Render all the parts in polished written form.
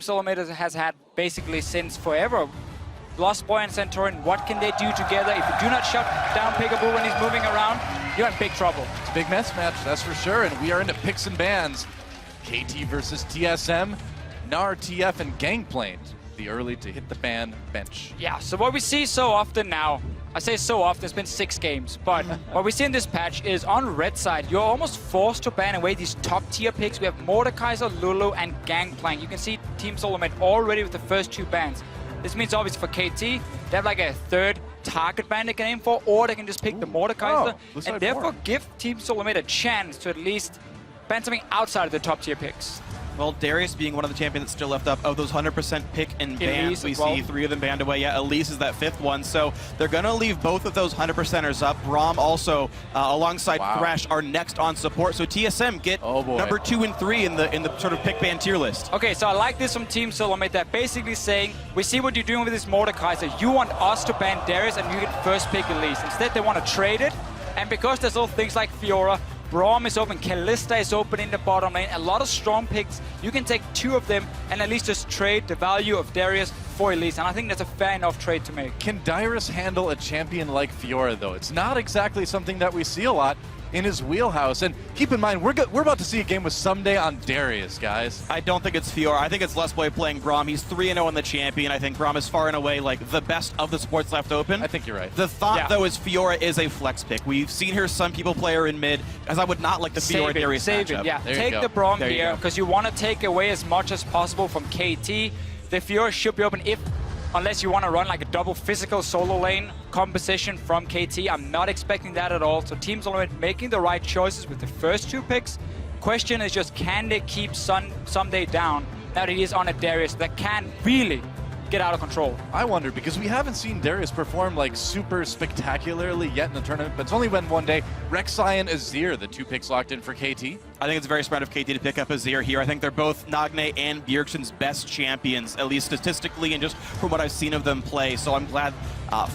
SoloMid has had basically since forever. Lost Boy and Centurion, what can they do together? If you do not shut down Peekaboo when he's moving around, you're in big trouble. It's a big mismatch, that's for sure, and we are into picks and bans. KT versus TSM, Gnar, TF, and Gangplank. The early to hit the ban bench. Yeah, so what we see so often now, I say so often, it's been 6 games, but what we see in this patch is on red side, you're almost forced to ban away these top tier picks. We have Mordekaiser, Lulu, and Gangplank. You can see Team SoloMid already with the first 2 bans. This means obviously for KT, they have like a 3rd target ban they can aim for, or they can just pick the Mordekaiser, and therefore give Team SoloMid a chance to at least ban something outside of the top tier picks. Well, Darius being one of the champions that's still left up, of those 100% pick and bans, we see 3 of them banned away. Yeah, Elise is that 5th one, so they're going to leave both of those 100%ers up. Braum also, alongside Thresh, are next on support, so TSM get number 2 and 3 in the sort of pick ban tier list. Okay, so I like this from Team SoloMid. They're basically saying, we see what you're doing with this Mordekaiser. You want us to ban Darius, and you get first pick Elise. Instead, they want to trade it, and because there's all things like Fiora, Braum is open, Kalista is open in the bottom lane. A lot of strong picks. You can take 2 of them and at least just trade the value of Darius for Elise. And I think that's a fair enough trade to make. Can Dyrus handle a champion like Fiora, though? It's not exactly something that we see a lot in his wheelhouse. And keep in mind, we're about to see a game with Someday on Darius, guys. I don't think it's Fiora. I think it's Lesboy playing Braum. He's 3-0 in the champion. I think Braum is far and away like the best of the supports left open. I think you're right. The thought, though, is Fiora is a flex pick. We've seen here some people play her in mid, as I would not like the Fiora Darius matchup. Yeah, take the Braum here, because you want to take away as much as possible from KT. The Fiora should be open unless you want to run like a double physical solo lane composition from KT. I'm not expecting that at all. So Team SoloMid making the right choices with the first 2 picks. Question is just, can they keep Someday down now that he is on a Darius that can really get out of control? I wonder, because we haven't seen Darius perform like super spectacularly yet in the tournament, but it's only been 1 day. Rek'Sai and Azir, the 2 picks locked in for KT. I think it's very smart of KT to pick up Azir here. I think they're both Nagne and Bjergsen's best champions, at least statistically and just from what I've seen of them play. So I'm glad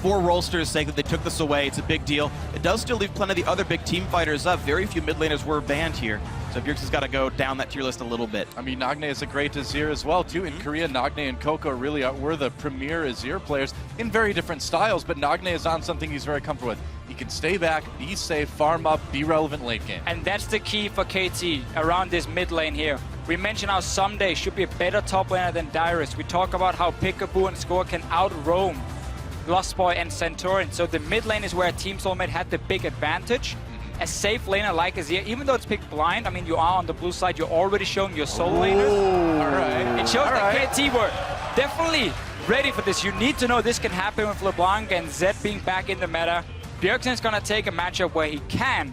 for Rolster's sake that they took this away. It's a big deal. It does still leave plenty of the other big team fighters up. Very few mid laners were banned here. So Bjergsen's got to go down that tier list a little bit. I mean, Nagne is a great Azir as well, too. In Korea, Nagne and Coco really were the premier Azir players in very different styles, but Nagne is on something he's very comfortable with. He can stay back, be safe, farm up, be relevant late game. And that's the key for KT around this mid lane here. We mentioned how Someday should be a better top laner than Dyrus. We talk about how Peekaboo and Score can out-roam Lost Boy and Centurion. So the mid lane is where Team SoloMid had the big advantage. A safe laner like Azir, even though it's picked blind, I mean, you are on the blue side, you're already showing your solo laners. All right. It shows that KT were definitely ready for this. You need to know this can happen with LeBlanc and Zed being back in the meta. Bjergsen's gonna take a matchup where he can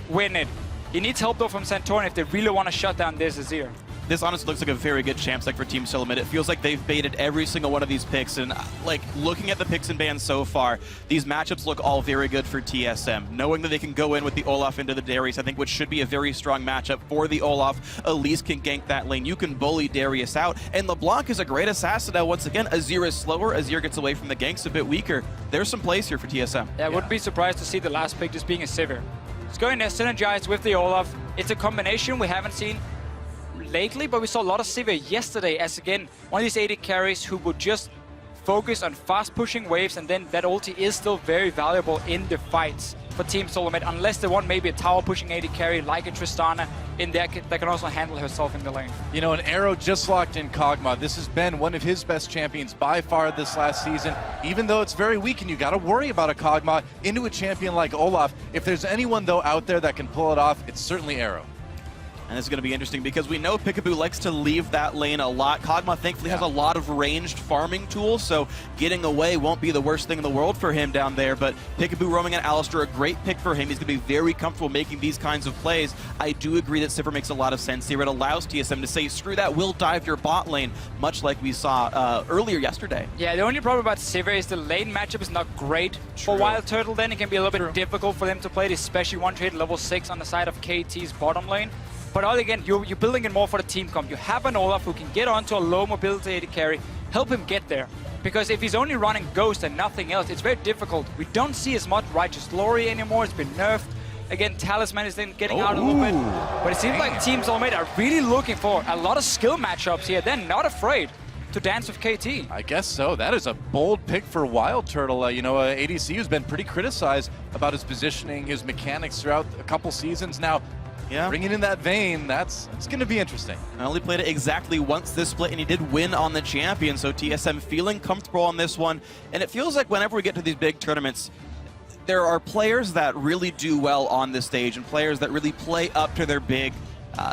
win it. He needs help though from Centurion if they really want to shut down this Azir. This honestly looks like a very good champ stack for Team SoloMid. It feels like they've baited every single one of these picks, and like looking at the picks and bans so far, these matchups look all very good for TSM. Knowing that they can go in with the Olaf into the Darius, I think which should be a very strong matchup for the Olaf. Elise can gank that lane. You can bully Darius out, and LeBlanc is a great assassin now. Once again, Azir is slower. Azir gets away from the ganks a bit weaker. There's some plays here for TSM. Yeah, I wouldn't be surprised to see the last pick just being a Sivir. It's going to synergize with the Olaf. It's a combination we haven't seen lately, but we saw a lot of Sivir yesterday as, again, one of these AD carries who would just focus on fast pushing waves, and then that ulti is still very valuable in the fights for Team SoloMid, unless they want maybe a tower pushing AD carry like a Tristana in there that can also handle herself in the lane. You know, an Arrow just locked in Kog'Maw. This has been one of his best champions by far this last season, even though it's very weak and you got to worry about a Kog'Maw into a champion like Olaf. If there's anyone, though, out there that can pull it off, it's certainly Arrow. And this is going to be interesting because we know Peekaboo likes to leave that lane a lot. Kog'Maw thankfully has a lot of ranged farming tools, so getting away won't be the worst thing in the world for him down there. But Peekaboo roaming at Alistar, a great pick for him. He's going to be very comfortable making these kinds of plays. I do agree that Sivir makes a lot of sense here. It allows TSM to say, screw that, we'll dive your bot lane, much like we saw earlier yesterday. Yeah, the only problem about Sivir is the lane matchup is not great. For Wild Turtle, then it can be a little bit difficult for them to play it, especially one trade level 6 on the side of KT's bottom lane. But all again, you're building it more for the team comp. You have an Olaf who can get onto a low mobility AD carry, help him get there. Because if he's only running Ghost and nothing else, it's very difficult. We don't see as much Righteous Glory anymore. It's been nerfed. Again, Talisman is then getting out a little bit. But it seems like Team SoloMid are really looking for a lot of skill matchups here. They're not afraid to dance with KT. I guess so. That is a bold pick for Wild Turtle. You know, ADC has been pretty criticized about his positioning, his mechanics throughout a couple seasons now. Yeah. Bringing in that vein, it's going to be interesting. I only played it exactly once this split, and he did win on the champion, so TSM feeling comfortable on this one. And it feels like whenever we get to these big tournaments, there are players that really do well on this stage and players that really play up to their big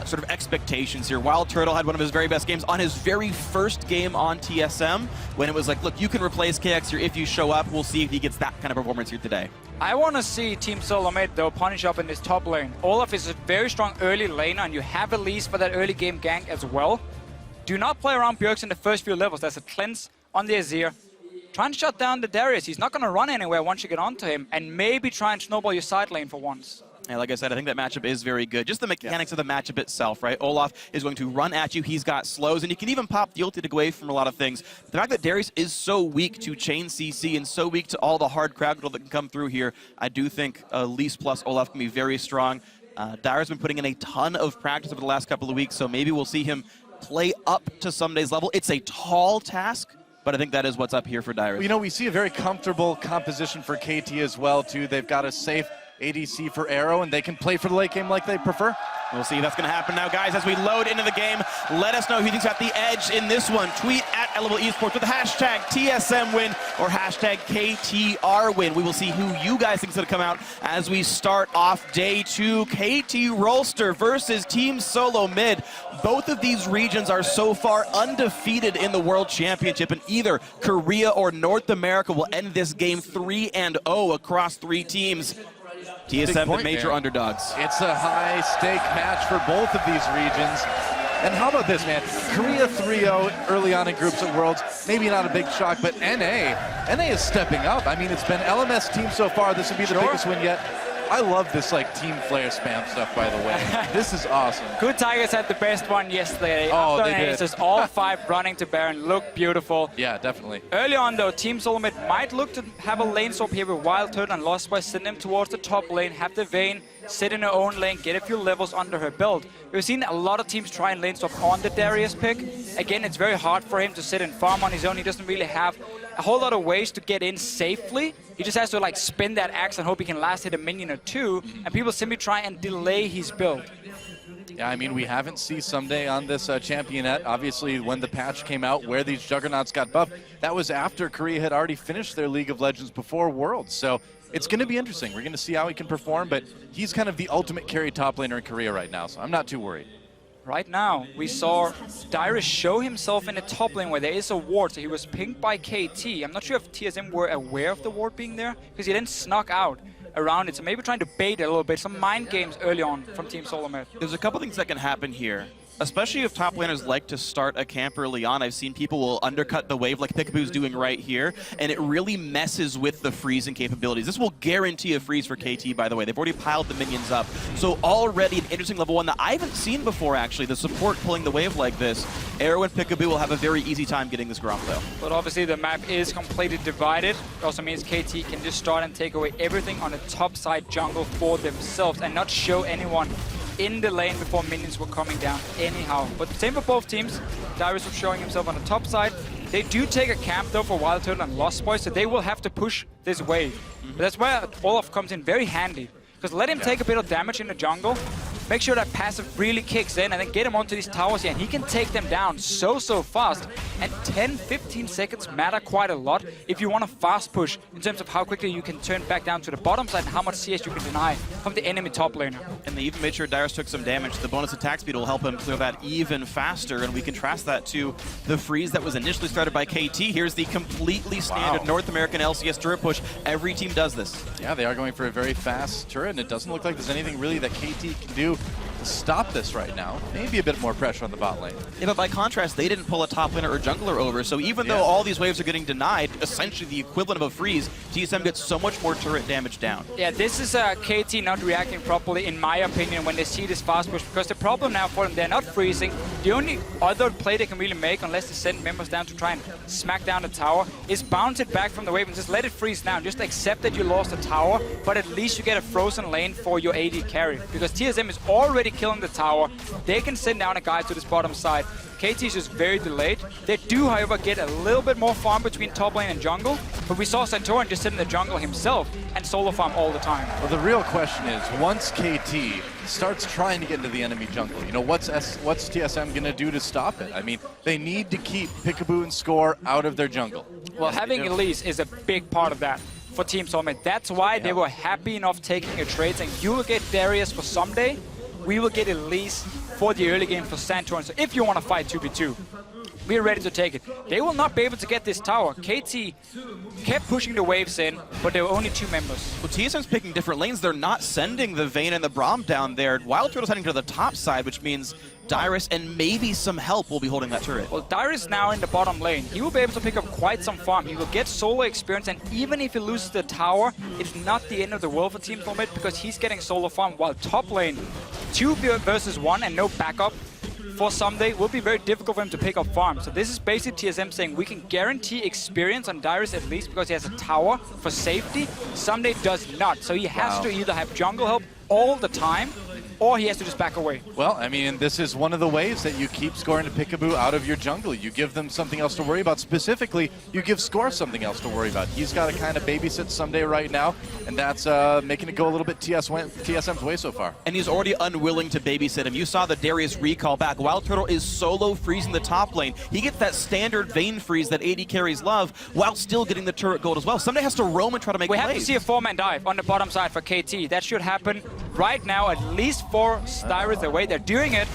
sort of expectations here. Wild Turtle had one of his very best games on his very first game on TSM when it was like, look, you can replace KX here if you show up. We'll see if he gets that kind of performance here today. I want to see Team SoloMid, though, punish up in this top lane. Olaf is a very strong early laner, and you have a lease for that early game gank as well. Do not play around Bjergsen in the first few levels. There's a cleanse on the Azir. Try and shut down the Darius. He's not going to run anywhere once you get onto him, and maybe try and snowball your side lane for once. And like I said, I think that matchup is very good. Just the mechanics of the matchup itself, right? Olaf is going to run at you. He's got slows, and he can even pop the ulti to get away from a lot of things. The fact that Darius is so weak to chain CC and so weak to all the hard crowd control that can come through here, I do think Lease plus Olaf can be very strong. Dyer's been putting in a ton of practice over the last couple of weeks, so maybe we'll see him play up to Sunday's level. It's a tall task, but I think that is what's up here for Dyrus. You know, we see a very comfortable composition for KT as well, too. They've got a safe ADC for Arrow, and they can play for the late game like they prefer. We'll see if that's going to happen now, guys. As we load into the game, let us know who thinks got the edge in this one. Tweet at Elevable Esports with the hashtag TSM win or hashtag KTR win. We will see who you guys think is going to come out as we start off day 2. KT Rolster versus Team SoloMid. Both of these regions are so far undefeated in the World Championship, and either Korea or North America will end this game 3-0 across 3 teams. TSM, the major underdogs. It's a high-stake match for both of these regions. And how about this, man? Korea 3-0 early on in groups at Worlds. Maybe not a big shock, but NA is stepping up. I mean, it's been LMS team so far. This would be the biggest win yet. I love this, like, team flare spam stuff, by the way. This is awesome. Good Tigers had the best one yesterday. Oh, After they did. Aces, all 5 running to Baron. Looked beautiful. Yeah, definitely. Early on, though, Team SoloMid might look to have a lane swap here with Wild Turtle and Lost Boy, send them towards the top lane, have the Vayne, sit in her own lane, get a few levels under her belt. We've seen a lot of teams try and lane swap on the Darius pick. Again, it's very hard for him to sit and farm on his own. He doesn't really have a whole lot of ways to get in safely. He just has to, like, spin that axe and hope he can last hit a minion or 2, and people simply try and delay his build. Yeah, I mean, we haven't seen someday on this championette. Obviously, when the patch came out where these juggernauts got buffed, that was after Korea had already finished their League of Legends before Worlds. So it's going to be interesting. We're going to see how he can perform, but he's kind of the ultimate carry top laner in Korea right now, so I'm not too worried. Right now, we saw Dyrus show himself in the top lane where there is a ward, so he was pinged by KT. I'm not sure if TSM were aware of the ward being there, because he then snuck out around it, so maybe trying to bait it a little bit. Some mind games early on from Team SoloMid. There's a couple things that can happen here, especially if top laners like to start a camp early on. I've seen people will undercut the wave like Peekaboo's doing right here, and it really messes with the freezing capabilities. This will guarantee a freeze for KT, by the way. They've already piled the minions up. So already an interesting level 1 that I haven't seen before, actually, the support pulling the wave like this. Arrow and Peekaboo will have a very easy time getting this Gromp, though. But obviously the map is completely divided. It also means KT can just start and take away everything on the top side jungle for themselves and not show anyone in the lane before minions were coming down anyhow. But same for both teams. Dyrus was showing himself on the top side. They do take a camp though for Wild Turtle and Lost Boy, so they will have to push this wave. But that's where Olaf comes in very handy. Because let him take a bit of damage in the jungle, make sure that passive really kicks in, and then get him onto these towers here, and he can take them down so fast. And 10-15 seconds matter quite a lot if you want to fast push in terms of how quickly you can turn back down to the bottom side and how much CS you can deny from the enemy top laner. And they even made sure Dyrus took some damage. The bonus attack speed will help him clear that even faster, and we contrast that to the freeze that was initially started by KT. Here's the completely standard North American LCS turret push. Every team does this. Yeah, they are going for a very fast turret, and it doesn't look like there's anything really that KT can do stop this right now. Maybe a bit more pressure on the bot lane. Yeah, but by contrast, they didn't pull a top laner or jungler over, so even though all these waves are getting denied, essentially the equivalent of a freeze, TSM gets so much more turret damage down. Yeah, this is KT not reacting properly, in my opinion, when they see this fast push, because the problem now for them, they're not freezing. The only other play they can really make, unless they send members down to try and smack down the tower, is bounce it back from the wave and just let it freeze now. Just accept that you lost the tower, but at least you get a frozen lane for your AD carry, because TSM is already killing the tower. They can send down a guy to this bottom side. KT is just very delayed. They do, however, get a little bit more farm between top lane and jungle, but we saw Santorin just sit in the jungle himself and solo farm all the time. Well, the real question is, once KT starts trying to get into the enemy jungle, you know, what's TSM going to do to stop it? I mean, they need to keep Peekaboo and Score out of their jungle. Well, having Elise is a big part of that for Team SoloMid. That's why they were happy enough taking a trade, saying you will get Darius for someday, we will get Elise for the early game for Santorin. So if you want to fight 2v2, we're ready to take it. They will not be able to get this tower. KT kept pushing the waves in, but there were only 2 members. Well, TSM's picking different lanes. They're not sending the Vayne and the Braum down there. Wild Turtle's heading to the top side, which means Dyrus and maybe some help will be holding that turret. Well, Dyrus now in the bottom lane. He will be able to pick up quite some farm. He will get solo experience, and even if he loses the tower, it's not the end of the world for Team SoloMid, because he's getting solo farm, while top lane, 2 versus 1 and no backup for someday will be very difficult for him to pick up farm. So this is basically TSM saying we can guarantee experience on Dyrus at least because he has a tower for safety. Someday does not. So he has to either have jungle help all the time, or he has to just back away. Well, I mean, this is one of the ways that you keep scoring to Peekaboo out of your jungle. You give them something else to worry about. Specifically, you give Score something else to worry about. He's got to kind of babysit someday right now, and that's making it go a little bit TSM's way so far. And he's already unwilling to babysit him. You saw the Darius recall back. Wild Turtle is solo freezing the top lane. He gets that standard Vayne freeze that AD carries love, while still getting the turret gold as well. Someday has to roam and try to make plays. We have to see a 4-man dive on the bottom side for KT. That should happen right now, at least for Dyrus the way they're doing it.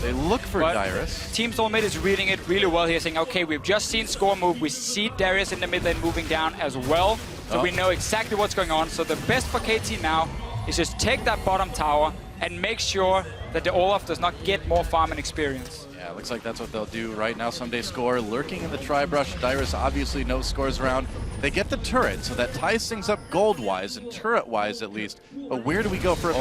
They look for Dyrus. Team SoloMid is reading it really well here, saying, okay, we've just seen Score move. We see Darius in the mid lane moving down as well. So we know exactly what's going on. So the best for KT now is just take that bottom tower and make sure that the Olaf does not get more farm and experience. Yeah, looks like that's what they'll do right now. Someday Score lurking in the tri-brush. Dyrus obviously no scores around. They get the turret, so that ties things up gold-wise and turret-wise at least. But where do we go for a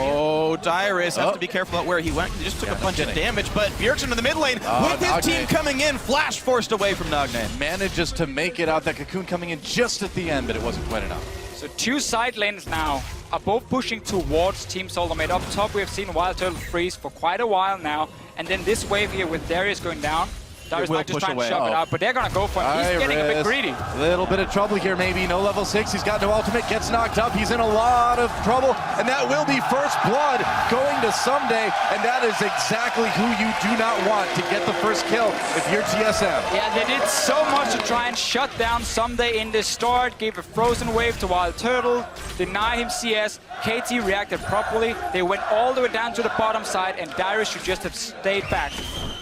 Dyrus has to be careful about where he went. He just took a bunch of damage, but Bjergsen in the mid lane with his team coming in, flash forced away from Nagne. Manages to make it out. That cocoon coming in just at the end, but it wasn't quite enough. So 2 side lanes now are both pushing towards Team SoloMid. Up top, we have seen Wild Turtle freeze for quite a while now. And then this wave here with Darius going down, Darius might just try and shove it out, but they're going to go for him. He's getting a bit greedy. Little bit of trouble here, maybe. No level 6. He's got no ultimate. Gets knocked up. He's in a lot of trouble. And that will be first blood going to Someday. And that is exactly who you do not want to get the first kill if you're TSM. Yeah, they did so much to try and shut down Someday in the start. Gave a frozen wave to Wild Turtle. Denied him CS. KT reacted properly. They went all the way down to the bottom side, and Dyrus should just have stayed back.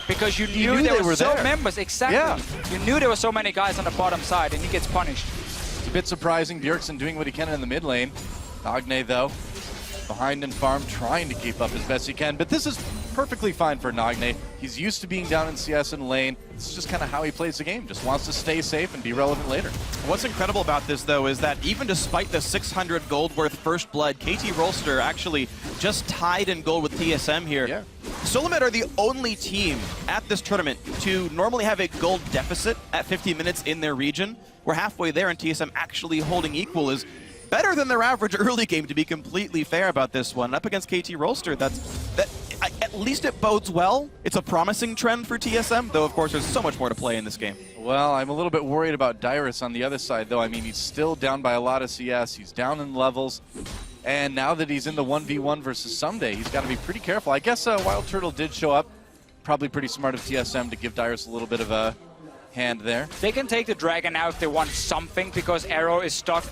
Because you knew there were so members, exactly. Yeah. You knew there were so many guys on the bottom side, and he gets punished. It's a bit surprising. Bjergsen doing what he can in the mid lane. Nagne, though, behind in farm, trying to keep up as best he can. But this is perfectly fine for Nagne. He's used to being down in CS and lane. It's just kind of how he plays the game. Just wants to stay safe and be relevant later. What's incredible about this, though, is that even despite the 600 gold worth first blood, KT Rolster actually just tied in gold with TSM here. Yeah. SoloMid are the only team at this tournament to normally have a gold deficit at 50 minutes in their region. We're halfway there, and TSM actually holding equal is better than their average early game, to be completely fair about this one. Up against KT Rolster, at least it bodes well. It's a promising trend for TSM, though of course there's so much more to play in this game. Well, I'm a little bit worried about Dyrus on the other side, though. I mean, he's still down by a lot of CS. He's down in levels. And now that he's in the 1v1 versus Someday, he's got to be pretty careful. I guess Wild Turtle did show up. Probably pretty smart of TSM to give Dyrus a little bit of a hand there. They can take the Dragon now if they want something, because Arrow is stuck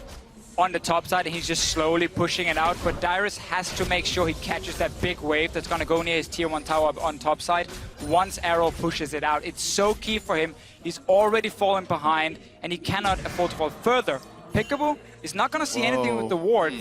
on the top side and he's just slowly pushing it out. But Dyrus has to make sure he catches that big wave that's going to go near his tier 1 tower on top side once Arrow pushes it out. It's so key for him. He's already fallen behind and he cannot afford to fall further. Peekaboo is not going to see anything with the ward.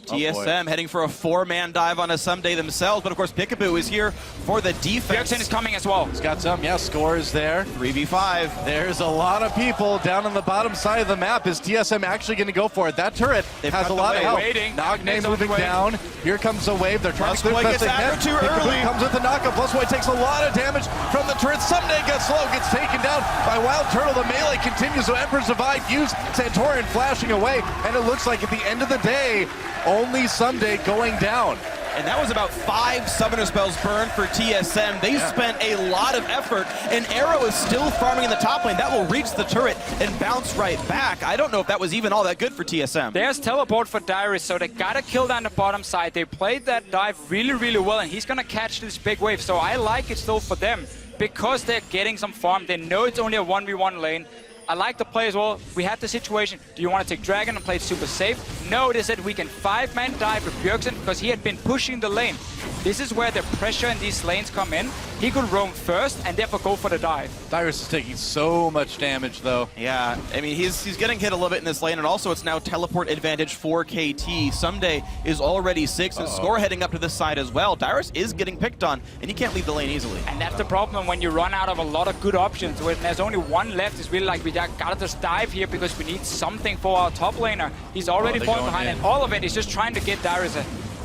TSM heading for a 4-man dive on a Someday themselves, but of course Peekaboo is here for the defense. Bjergsen is coming as well. He's got some, yeah, score is there. 3v5. There's a lot of people down on the bottom side of the map. Is TSM actually going to go for it? That turret has a lot of help. Nagne moving down. Here comes a wave. They're trying to clear best they can. Too early. Comes with the knockup. Plusboy takes a lot of damage from the turret. Someday gets low, gets taken down by Wild Turtle. The melee continues, so Emperor's Divide used. Santorian flashing away, and it looks like at the end of the day, only Someday going down. And that was about 5 Summoner Spells burned for TSM. They spent a lot of effort, and Arrow is still farming in the top lane. That will reach the turret and bounce right back. I don't know if that was even all that good for TSM. There's teleport for Dyrus, so they gotta kill down the bottom side. They played that dive really, really well, and he's gonna catch this big wave. So I like it still for them, because they're getting some farm. They know it's only a 1v1 lane. I like the play as well. We had the situation, do you want to take Dragon and play it super safe? No, they said we can 5-man dive with Bjergsen because he had been pushing the lane. This is where the pressure in these lanes come in. He could roam first and therefore go for the dive. Dyrus is taking so much damage though. Yeah, I mean, he's getting hit a little bit in this lane, and also it's now teleport advantage for KT. Someday is already 6, and Score heading up to this side as well. Dyrus is getting picked on, and he can't leave the lane easily. And that's the problem when you run out of a lot of good options. When there's only one left, it's really like we gotta just dive here because we need something for our top laner. He's already falling behind, and all of it is just trying to get Dyrus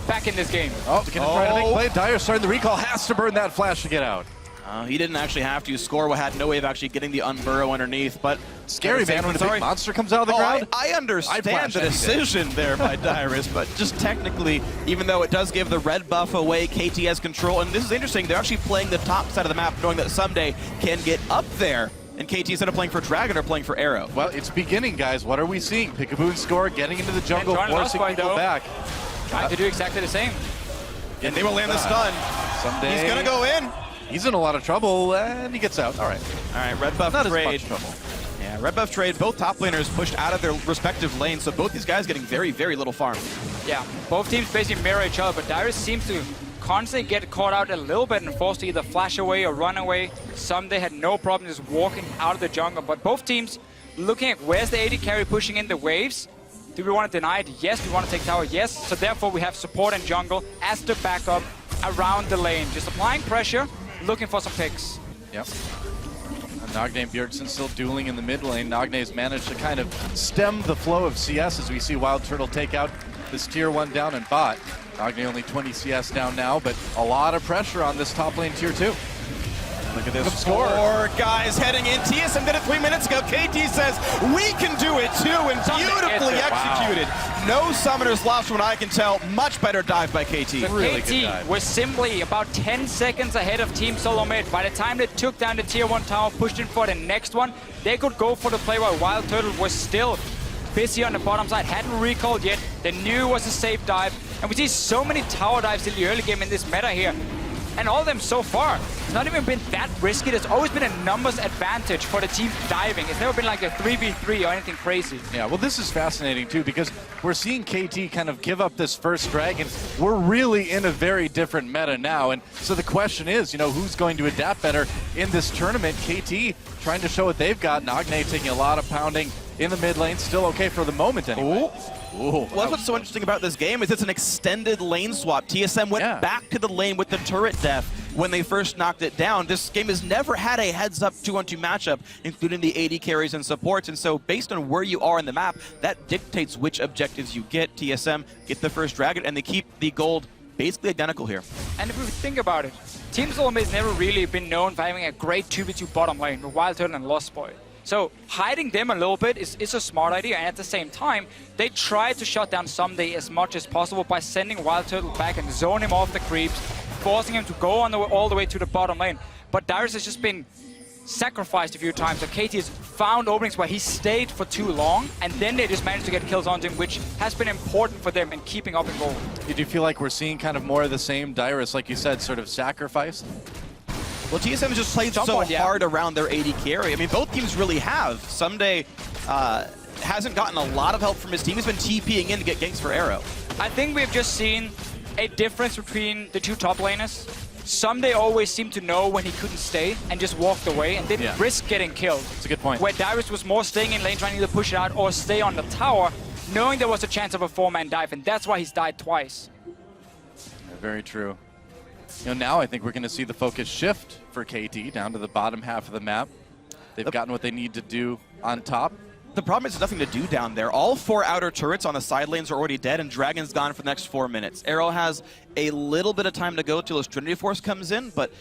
back in this game. Oh, gonna try to make play. Dyrus starting the recall, has to burn that flash to get out. He didn't actually have to. Score had no way of actually getting the unburrow underneath, but scary, man, when a big monster comes out of the ground. I understand the decision there by Dyrus, but just technically, even though it does give the red buff away, KT has control, and this is interesting, they're actually playing the top side of the map, knowing that Someday can get up there, and KT, instead of playing for Dragon, are playing for Arrow. Well, it's beginning, guys. What are we seeing? Peekaboo and Score getting into the jungle, forcing people back. Trying to do exactly the same. And they will land the stun. Someday he's gonna go in. He's in a lot of trouble, and he gets out. All right, red buff not trade. As much trouble. Yeah, red buff trade. Both top laners pushed out of their respective lanes, so both these guys getting very, very little farm. Yeah, both teams basically mirror each other, but Dyrus seems to constantly get caught out a little bit and forced to either flash away or run away. Someday had no problem just walking out of the jungle, but both teams looking at where's the AD carry pushing in the waves. Do we want to deny it? Yes. We want to take tower? Yes. So therefore we have support and jungle as the backup around the lane. Just applying pressure, looking for some picks. Yep. And Nagne and Bjergsen still dueling in the mid lane. Nagne's managed to kind of stem the flow of CS as we see Wild Turtle take out this tier 1 down in bot. Nagne only 20 CS down now, but a lot of pressure on this top lane tier 2. Look at this score, guys, heading in. TSM did it 3 minutes ago. KT says, we can do it too, and beautifully executed. Wow. No summoners lost from what I can tell. Much better dive by KT. Really KT good dive. was simply about 10 seconds ahead of Team SoloMid. By the time they took down the tier 1 tower, pushed in for the next one, they could go for the play while Wild Turtle was still busy on the bottom side, hadn't recalled yet. They knew it was a safe dive. And we see so many tower dives in the early game in this meta here. And all of them so far, it's not even been that risky. There's always been a numbers advantage for the team diving. It's never been like a 3v3 or anything crazy. Yeah, well, this is fascinating too because we're seeing KT kind of give up this first dragon. We're really in a very different meta now. And so the question is, you know, who's going to adapt better in this tournament? KT trying to show what they've got. Nagne taking a lot of pounding in the mid lane. Still okay for the moment anyway. Ooh, well, that's what's so interesting about this game is it's an extended lane swap. TSM went back to the lane with the turret death when they first knocked it down. This game has never had a heads-up 2-on-2 matchup, including the AD carries and supports, and so based on where you are in the map, that dictates which objectives you get. TSM get the first dragon, and they keep the gold basically identical here. And if we think about it, Team SoloMid has never really been known for having a great 2v2 bottom lane with Wild Turtle and Lost Boy. So hiding them a little bit is a smart idea, and at the same time, they try to shut down Someday as much as possible by sending Wild Turtle back and zone him off the creeps, forcing him to go on all the way to the bottom lane. But Dyrus has just been sacrificed a few times, so KT has found openings where he stayed for too long, and then they just managed to get kills onto him, which has been important for them in keeping up in gold. Do you feel like we're seeing kind of more of the same Dyrus, like you said, sort of sacrificed? Well, TSM has just played so hard around their AD carry. I mean, both teams really have. Someday hasn't gotten a lot of help from his team. He's been TPing in to get ganks for Arrow. I think we've just seen a difference between the two top laners. Someday always seemed to know when he couldn't stay and just walked away and didn't risk getting killed. That's a good point. Where Dyrus was more staying in lane, trying to either push it out or stay on the tower, knowing there was a chance of a 4-man dive, and that's why he's died twice. Yeah, very true. You know, now I think we're going to see the focus shift for KT down to the bottom half of the map. They've gotten what they need to do on top. The problem is there's nothing to do down there. All 4 outer turrets on the side lanes are already dead, and Dragon's gone for the next 4 minutes. Arrow has a little bit of time to go till his Trinity Force comes in, but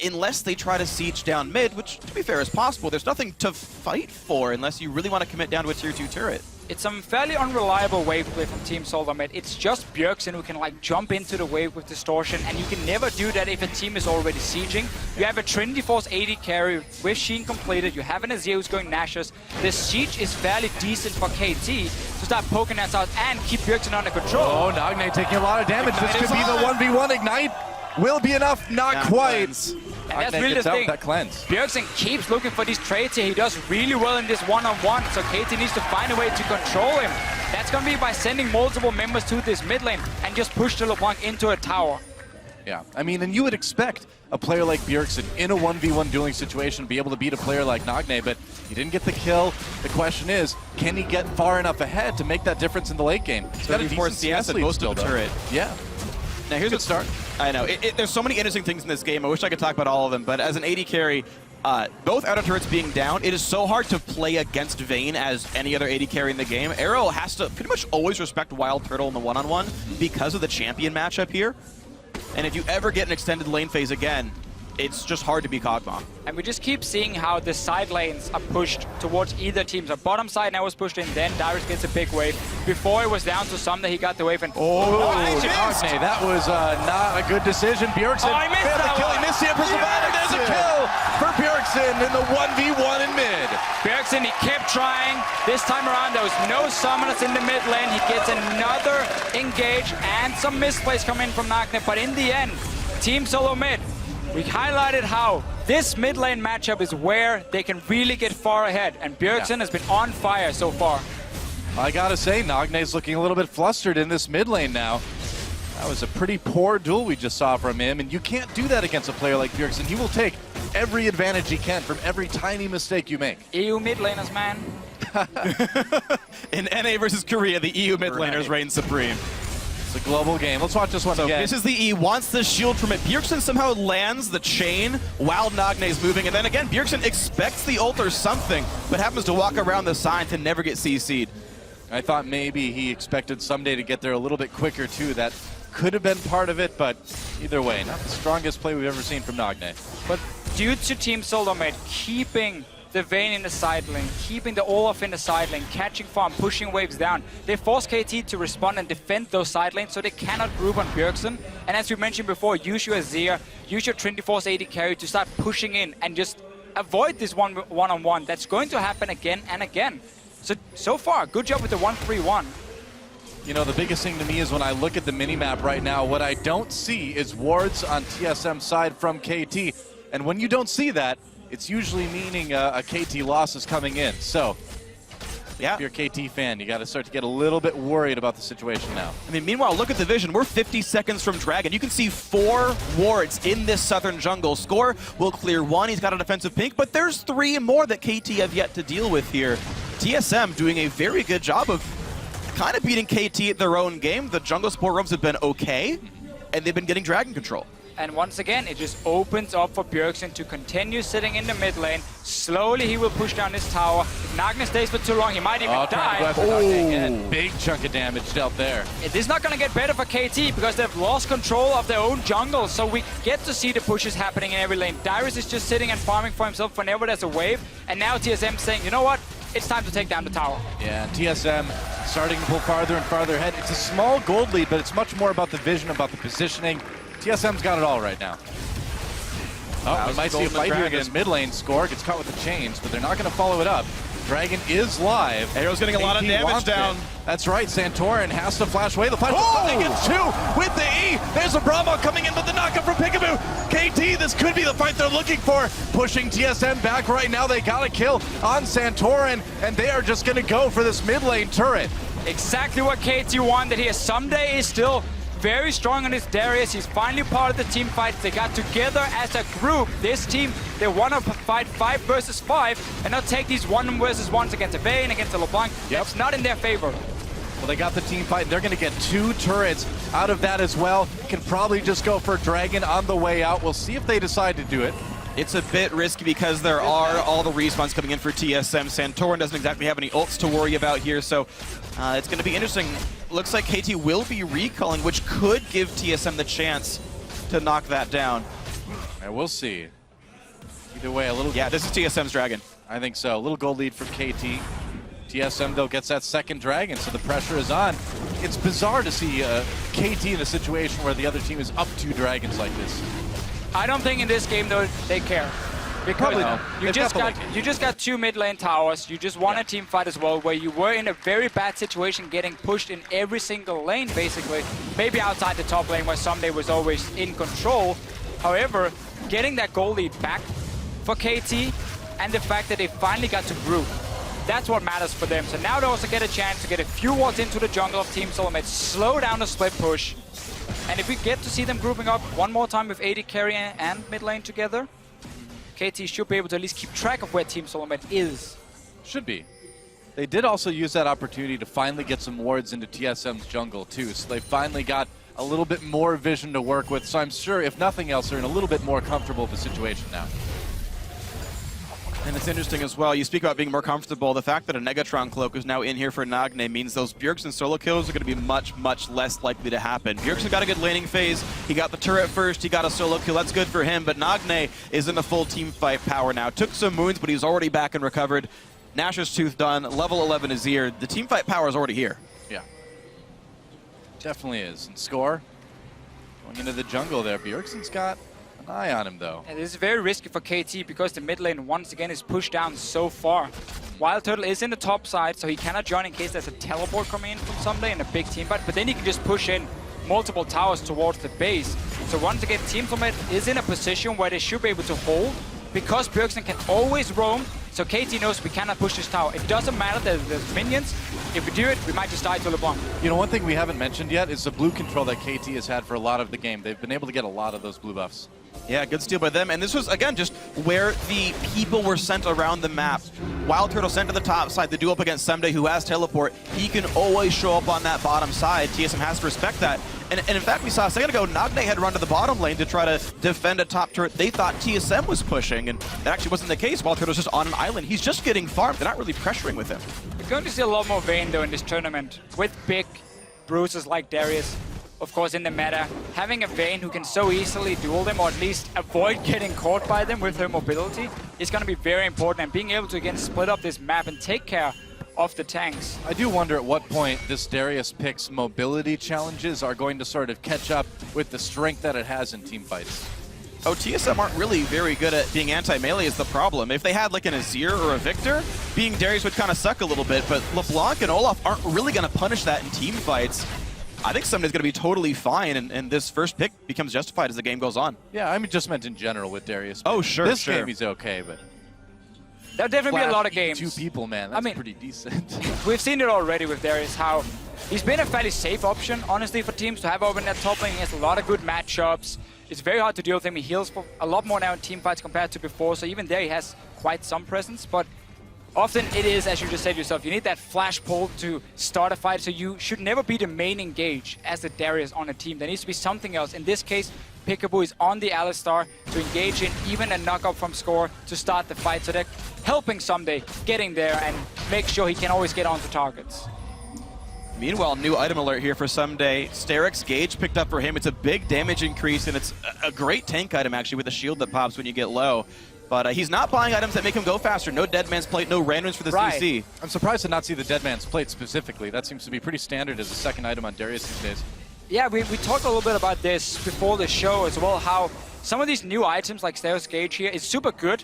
unless they try to siege down mid, which to be fair is possible, there's nothing to fight for unless you really want to commit down to a tier 2 turret. It's some fairly unreliable wave play from Team SoloMid. It's just Bjergsen who can like jump into the wave with distortion, and you can never do that if a team is already sieging. You have a Trinity Force 80 carry with Sheen completed, you have an Azir who's going Nashus. The siege is fairly decent for KT to start poking us out and keep Bjergsen under control. Oh, Nagne taking a lot of damage. This could be the 1v1 Ignite. Will be enough, not quite. And that's really the thing. That cleanse. Bjergsen keeps looking for these trades here. He does really well in this one-on-one, so KT needs to find a way to control him. That's going to be by sending multiple members to this mid lane and just push the LeBlanc into a tower. Yeah, I mean, and you would expect a player like Bjergsen in a 1v1 dueling situation to be able to beat a player like Nagne, but he didn't get the kill. The question is, can he get far enough ahead to make that difference in the late game? He's got a decent CS and most of the turret. Yeah. Now here's a start. I know. There's so many interesting things in this game. I wish I could talk about all of them, but as an AD carry, both outer turrets being down, it is so hard to play against Vayne as any other AD carry in the game. Arrow has to pretty much always respect Wild Turtle in the one-on-one because of the champion matchup here. And if you ever get an extended lane phase again, it's just hard to be Kog'Maw. And we just keep seeing how the side lanes are pushed towards either team. So bottom side now was pushed in, then Darius gets a big wave. Before it was down to some that he got the wave and... Nagne, that was not a good decision. Bjergsen failed to kill. He missed the Empress of Adam. There's a kill for Bjergsen in the 1v1 in mid. Bjergsen, he kept trying. This time around, there was no summoners in the mid lane. He gets another engage and some misplays come in from Nagne. But in the end, Team SoloMid, we highlighted how this mid lane matchup is where they can really get far ahead, and Bjergsen has been on fire so far. I gotta say, Nagne's looking a little bit flustered in this mid lane now. That was a pretty poor duel we just saw from him, and you can't do that against a player like Bjergsen. He will take every advantage he can from every tiny mistake you make. EU mid laners, man. In NA versus Korea, the EU mid laners reign supreme. It's a global game. Let's watch this one again. This is the E, wants the shield from it. Bjergsen somehow lands the chain while Nagne's moving, and then again, Bjergsen expects the ult or something, but happens to walk around the sign to never get CC'd. I thought maybe he expected someday to get there a little bit quicker too. That could have been part of it, but either way, not the strongest play we've ever seen from Nagne. But due to Team SoloMid keeping the Vayne in the side lane, keeping the Olaf in the side lane, catching farm, pushing waves down, they force KT to respond and defend those side lanes so they cannot group on Bjergsen. And as we mentioned before, use your Azir, use your Trinity Force 80 carry to start pushing in and just avoid this one-on-one. That's going to happen again and again. So far, good job with the 1-3-1. You know, the biggest thing to me is when I look at the minimap right now, what I don't see is wards on TSM side from KT. And when you don't see that, it's usually meaning a KT loss is coming in. So, yeah, if you're a KT fan, you got to start to get a little bit worried about the situation now. I mean, meanwhile, look at the vision. We're 50 seconds from Dragon. You can see 4 wards in this southern jungle. Score will clear 1. He's got a defensive pink, but there's 3 more that KT have yet to deal with here. TSM doing a very good job of kind of beating KT at their own game. The jungle support roams have been okay, and they've been getting Dragon control. And once again, it just opens up for Bjergsen to continue sitting in the mid lane. Slowly, he will push down this tower. If Nagne stays for too long, he might even die. Big chunk of damage dealt there. It is not going to get better for KT because they've lost control of their own jungle. So we get to see the pushes happening in every lane. Darius is just sitting and farming for himself whenever there's a wave. And now TSM saying, you know what? It's time to take down the tower. Yeah, TSM starting to pull farther and farther ahead. It's a small gold lead, but it's much more about the vision, about the positioning. TSM's got it all right now. Oh, we might see a fight here in this mid lane. Score gets caught with the chains, but they're not going to follow it up. Dragon is live. Arrow's getting a lot of damage down. That's right, Santorin has to flash away. The flash gets 2 with the E. There's a Brahma coming in, but the knockup from Peekaboo. KT, this could be the fight they're looking for. Pushing TSM back right now. They got a kill on Santorin, and they are just going to go for this mid lane turret. Exactly what KT wanted here. Someday is still very strong on his Darius. He's finally part of the team fight. They got together as a group. This team, they want to fight 5 versus 5 and not take these 1 versus 1s against a Vayne, against a LeBlanc. That's not in their favor. Well, they got the team fight, and they're going to get 2 turrets out of that as well. Can probably just go for Dragon on the way out. We'll see if they decide to do it. It's a bit risky because there are all the respawns coming in for TSM. Santorin doesn't exactly have any ults to worry about here, so it's going to be interesting. Looks like KT will be recalling, which could give TSM the chance to knock that down. And we'll see. Either way, a little... Yeah, this is TSM's Dragon. I think so. A little gold lead from KT. TSM, though, gets that second Dragon, so the pressure is on. It's bizarre to see KT in a situation where the other team is up 2 Dragons like this. I don't think in this game, though, they care. Because you just got 2 mid lane towers. You just won a team fight as well, where you were in a very bad situation, getting pushed in every single lane, basically. Maybe outside the top lane, where Someday was always in control. However, getting that goal lead back for KT, and the fact that they finally got to group, that's what matters for them. So now they also get a chance to get a few wards into the jungle of Team SoloMid, slow down the split push. And if we get to see them grouping up one more time with AD carry and mid lane together, KT should be able to at least keep track of where Team SoloMid is. Should be. They did also use that opportunity to finally get some wards into TSM's jungle too, so they finally got a little bit more vision to work with, so I'm sure, if nothing else, they're in a little bit more comfortable of a situation now. And it's interesting as well, you speak about being more comfortable, the fact that a Negatron cloak is now in here for Nagne means those Bjergsen solo kills are going to be much, much less likely to happen. Bjergsen got a good laning phase, he got the turret first, he got a solo kill, that's good for him, but Nagne is in a full team fight power now. Took some wounds, but he's already back and recovered. Nashor's Tooth done, level 11 is here, the team fight power is already here. Yeah. Definitely is. And Score, going into the jungle there, Bjergsen's got an eye on him, though. And this is very risky for KT because the mid lane once again is pushed down so far. Wild Turtle is in the top side, so he cannot join in case there's a teleport coming in from Someday in a big team fight, but then he can just push in multiple towers towards the base. So once again, Team SoloMid is in a position where they should be able to hold because Bjergsen can always roam. So KT knows we cannot push this tower. It doesn't matter that there's minions. If we do it, we might just die to LeBlanc. You know, one thing we haven't mentioned yet is the blue control that KT has had for a lot of the game. They've been able to get a lot of those blue buffs. Yeah, good steal by them. And this was, again, just where the people were sent around the map. Wild Turtle sent to the top side, the duel up against Someday, who has teleport. He can always show up on that bottom side. TSM has to respect that. And in fact, we saw a second ago, Nagne had run to the bottom lane to try to defend a top turret. They thought TSM was pushing, and that actually wasn't the case. Wild Turtle's just on an island. He's just getting farmed. They're not really pressuring with him. We're going to see a lot more Vayne, though, in this tournament. With big bruisers like Darius, of course, in the meta, having a Vayne who can so easily duel them, or at least avoid getting caught by them with her mobility, is going to be very important. And being able to, again, split up this map and take care of the tanks. I do wonder at what point this Darius pick's mobility challenges are going to sort of catch up with the strength that it has in team fights. Oh, TSM aren't really very good at being anti-melee is the problem. If they had like an Azir or a Victor, being Darius would kind of suck a little bit, but LeBlanc and Olaf aren't really going to punish that in team fights. I think Somebody's going to be totally fine, and this first pick becomes justified as the game goes on. Yeah, I mean, just meant in general with Darius. Oh, sure, This sure. game he's okay, but... There'll definitely be a lot of games. 2 people, man. That's pretty decent. We've seen it already with Darius, how he's been a fairly safe option, honestly, for teams to have over in that top lane. He has a lot of good matchups. It's very hard to deal with him. He heals for a lot more now in team fights compared to before, so even there he has quite some presence. But often it is, as you just said yourself, you need that flash pull to start a fight, so you should never be the main engage as the Darius on a team. There needs to be something else. In this case, Peekaboo is on the Alistar to engage in even a knockup from Score to start the fight, so they're helping Someday getting there and make sure he can always get onto targets. Meanwhile, new item alert here for Someday. Sterix Gauge picked up for him. It's a big damage increase, and it's a great tank item, actually, with a shield that pops when you get low. But he's not buying items that make him go faster. No Dead Man's Plate, no randoms for the CC. I'm surprised to not see the Dead Man's Plate specifically. That seems to be pretty standard as a second item on Darius these days. Yeah, we talked a little bit about this before the show as well, how some of these new items like Sterix Gauge here is super good.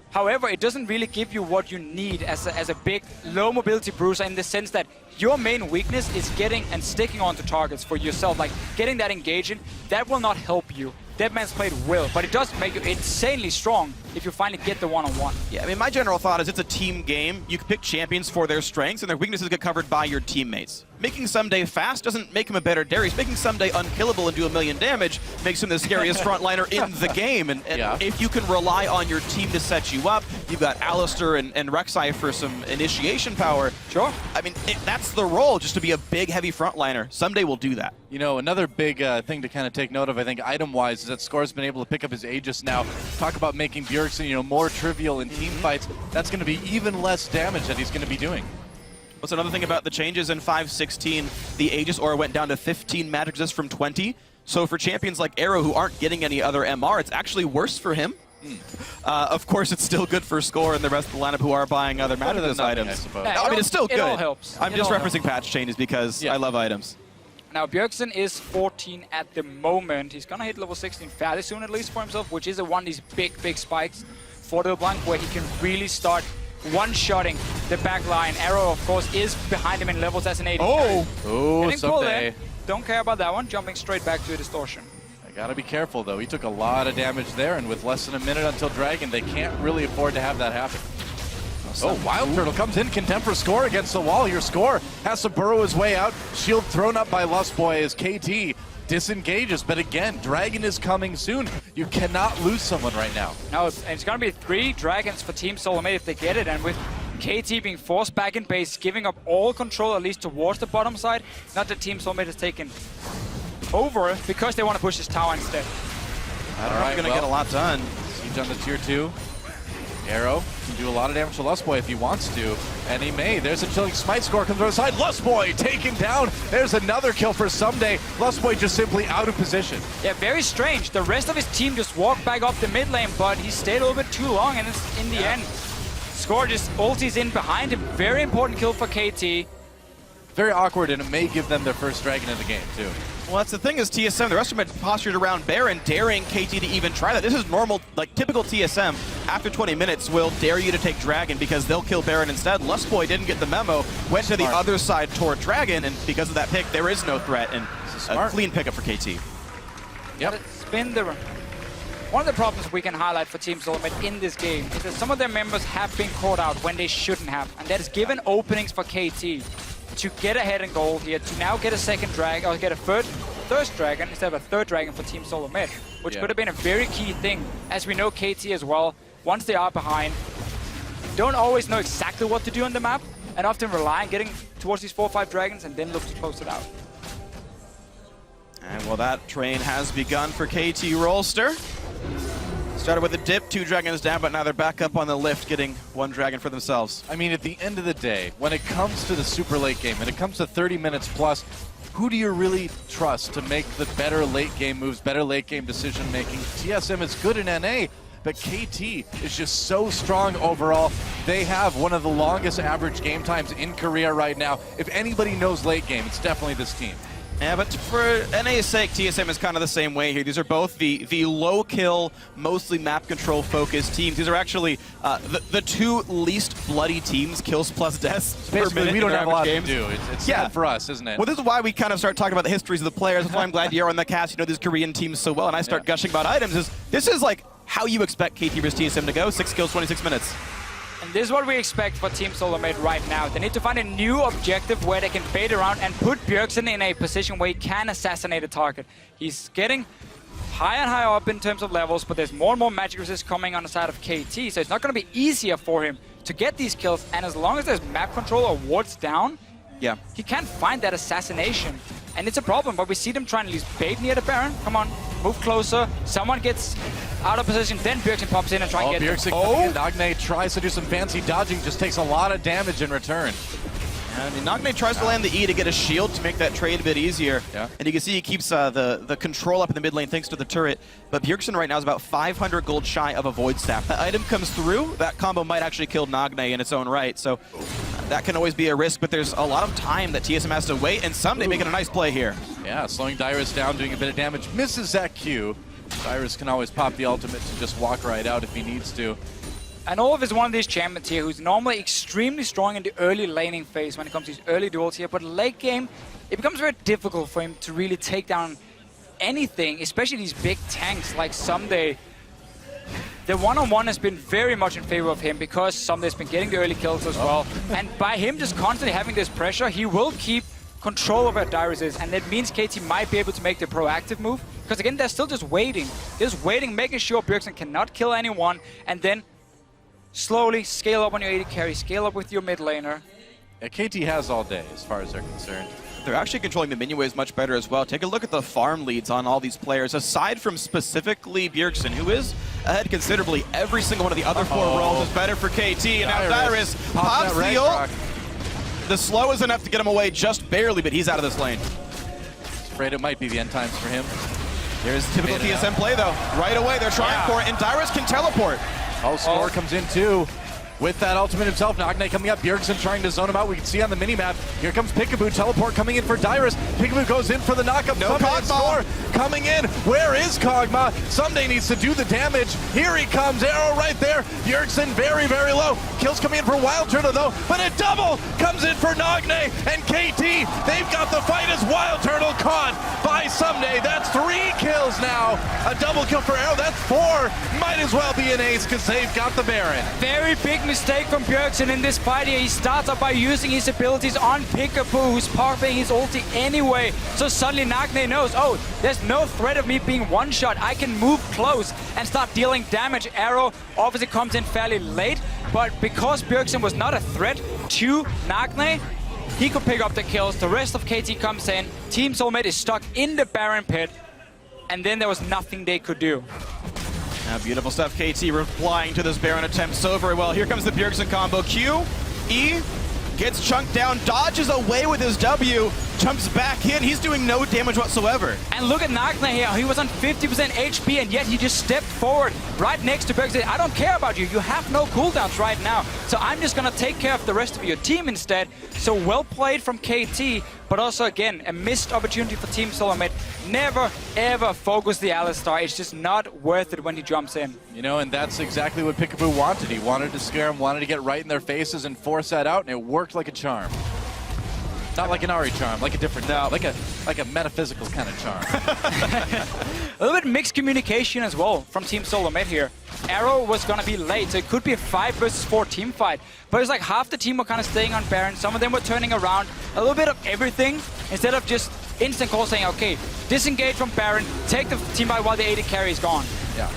However, it doesn't really give you what you need as a big, low mobility bruiser, in the sense that your main weakness is getting and sticking onto targets for yourself, like getting that engaging. That will not help you. Dead Man's Plate will, but it does make you insanely strong if you finally get the one-on-one. Yeah, I mean, my general thought is it's a team game. You can pick champions for their strengths, and their weaknesses get covered by your teammates. Making Someday fast doesn't make him a better Darius. Making Someday unkillable and do 1 million damage makes him the scariest frontliner in the game. And if you can rely on your team to set you up, You've got Alistair and Rek'Sai for some initiation power. Sure. I mean, that's the role, just to be a big, heavy frontliner. Someday we'll do that. You know, another big thing to kind of take note of, I think, item-wise, is that Score's been able to pick up his Aegis now. Talk about making Bjergsen, you know, more trivial in team fights. That's going to be even less damage that he's going to be doing. What's another thing about the changes in 5.16? The Aegis aura went down to 15 magic resist from 20. So for champions like Arrow who aren't getting any other MR, it's actually worse for him. Of course, it's still good for Score and the rest of the lineup who are buying other magic resist items. I suppose. Yeah, I mean, it's still good. It all helps. I'm just referencing patch changes because I love items. Now, Bjergsen is 14 at the moment. He's going to hit level 16 fairly soon, at least for himself, which is one of these big spikes for the Blanc where he can really start one-shotting the back line. Arrow, of course, is behind him in levels as an 80. Oh, someday. Don't care about that one. Jumping straight back to a distortion. I gotta be careful, though. He took a lot of damage there, and with less than a minute until Dragon, they can't really afford to have that happen. Oh, Wild Turtle comes in, Contemporary Score against the wall here. Score has to burrow his way out. Shield thrown up by Lustboy as KT disengages, but again, Dragon is coming soon. You cannot lose someone right now. No, it's going to be 3 Dragons for Team SoloMid if they get it, and with KT being forced back in base, giving up all control at least towards the bottom side, not that Team SoloMid has taken over because they want to push this tower instead. I don't know if you're going to get a lot done. Siege on the tier 2. Arrow can do a lot of damage to Lustboy if he wants to, and he may. There's a chilling smite. Score comes to the side. Lustboy taken down. There's another kill for Someday. Lustboy just simply out of position. Yeah, very strange. The rest of his team just walked back up the mid lane, but he stayed a little bit too long, and it's in the end. Score just ulties in behind him. Very important kill for KT. Very awkward, and it may give them their first Dragon of the game, too. Well, that's the thing is TSM, the rest of them had postured around Baron, daring KT to even try that. This is normal, like typical TSM. After 20 minutes, will dare you to take Dragon because they'll kill Baron instead. Lustboy didn't get the memo, went to the other side toward Dragon, and because of that pick, there is no threat, and a clean pickup for KT. Yep. It's been one of the problems we can highlight for Team SoloMid in this game is that some of their members have been caught out when they shouldn't have, and that has given openings for KT to get ahead in gold here, to now get a second dragon, or get a third dragon instead of a third dragon for Team SoloMid, which could have been a very key thing. As we know, KT as well, once they are behind, don't always know exactly what to do on the map, and often rely on getting towards these 4 or 5 dragons and then look to close it out. And well, that train has begun for KT Rolster. Started with a dip, 2 dragons down, but now they're back up on the lift, getting 1 dragon for themselves. I mean, at the end of the day, when it comes to the super late game, when it comes to 30 minutes plus, who do you really trust to make the better late game moves, better late game decision making? TSM is good in NA, but KT is just so strong overall. They have one of the longest average game times in Korea right now. If anybody knows late game, it's definitely this team. Yeah, but for NA's sake, TSM is kind of the same way here. These are both the low kill, mostly map control focused teams. These are actually the 2 least bloody teams, kills plus deaths per minute. We don't have a lot games. to do. It's sad for us, isn't it? Well, this is why we kind of start talking about the histories of the players. That's why I'm glad you're on the cast. You know these Korean teams so well, and I start gushing about items. This is like how you expect KT vs TSM to go. 6 kills, 26 minutes. And this is what we expect for Team SoloMid right now. They need to find a new objective where they can bait around and put Bjergsen in a position where he can assassinate a target. He's getting higher and higher up in terms of levels, but there's more and more magic resist coming on the side of KT, so it's not going to be easier for him to get these kills, and as long as there's map control or wards down, he can't find that assassination. And it's a problem, but we see them trying to least bait near the Baron. Come on, move closer. Someone gets out of position, then Bjergsen pops in and tries to get Bjergsen coming in. Nagne tries to do some fancy dodging, just takes a lot of damage in return. I mean, Nagne tries to land the E to get a shield to make that trade a bit easier. And you can see he keeps the control up in the mid lane thanks to the turret. But Bjergsen right now is about 500 gold shy of a Void Staff. That item comes through, that combo might actually kill Nagne in its own right. So that can always be a risk, but there's a lot of time that TSM has to wait, and Someday making a nice play here. Yeah, slowing Dyrus down, doing a bit of damage. Misses that Q. Dyrus can always pop the ultimate to just walk right out if he needs to. And Olaf is one of these champions here who's normally extremely strong in the early laning phase when it comes to these early duels here, but late game, it becomes very difficult for him to really take down anything, especially these big tanks like Someday. The one-on-one has been very much in favor of him because Someday's been getting the early kills as well. And by him just constantly having this pressure, he will keep control of where Dyrus is, and it means KT might be able to make the proactive move, because again, they're still just waiting. They're just waiting, making sure Bjergsen cannot kill anyone, and then slowly scale up on your AD carry, scale up with your mid laner. Yeah, KT has all day as far as they're concerned. They're actually controlling the minion waves much better as well. Take a look at the farm leads on all these players, aside from specifically Bjergsen, who is ahead considerably. Every single one of the other 4 roles is better for KT, and now Dyrus pops the ult. The slow is enough to get him away just barely, but he's out of this lane. Afraid it might be the end times for him. There's typical TSM play, though. Right away, they're trying for it, and Dyrus can teleport. Oh, Score comes in too. With that ultimate himself, Nagne coming up, Bjergsen trying to zone him out. We can see on the minimap. Here comes Peekaboo, teleport coming in for Dyrus. Peekaboo goes in for the knockup. No Kog'Maw coming in. Where is Kog'Maw? Someday needs to do the damage. Here he comes, arrow right there. Bjergsen very, very low. Kills coming in for Wild Turtle though, but a double comes in for Nagne and KT. They've got the fight as Wild Turtle caught by Someday. That's 3 kills now. A double kill for Arrow, that's 4. Might as well be an ace because they've got the Baron. Very big mistake from Bjergsen in this fight here. He starts up by using his abilities on Peekaboo, who's popping his ulti anyway. So suddenly Nagne knows, oh, there's no threat of me being one-shot. I can move close and start dealing damage. Arrow obviously comes in fairly late, but because Bjergsen was not a threat to Nagne, he could pick up the kills. The rest of KT comes in. Team SoloMid is stuck in the Baron pit, and then there was nothing they could do. Now, beautiful stuff. KT replying to this Baron attempt so very well. Here comes the Bjergsen combo. Q, E, gets chunked down, dodges away with his W, jumps back in. He's doing no damage whatsoever. And look at Nagne here. He was on 50% HP, and yet he just stepped forward right next to Bjergsen. I don't care about you. You have no cooldowns right now. So I'm just going to take care of the rest of your team instead. So well played from KT, but also, again, a missed opportunity for Team SoloMid. Never, ever focus the Alistar. It's just not worth it when he jumps in. You know, and that's exactly what Peekaboo wanted. He wanted to scare them, wanted to get right in their faces and force that out, and it worked like a charm. Not like an Ari charm, like a different, like a metaphysical kind of charm. A little bit mixed communication as well from Team SoloMid here. Arrow was going to be late, so it could be a 5 versus 4 team fight. But it's like half the team were kind of staying on Baron. Some of them were turning around. A little bit of everything instead of just instant call saying, okay, disengage from Baron, take the team fight while the AD carry is gone. Yeah.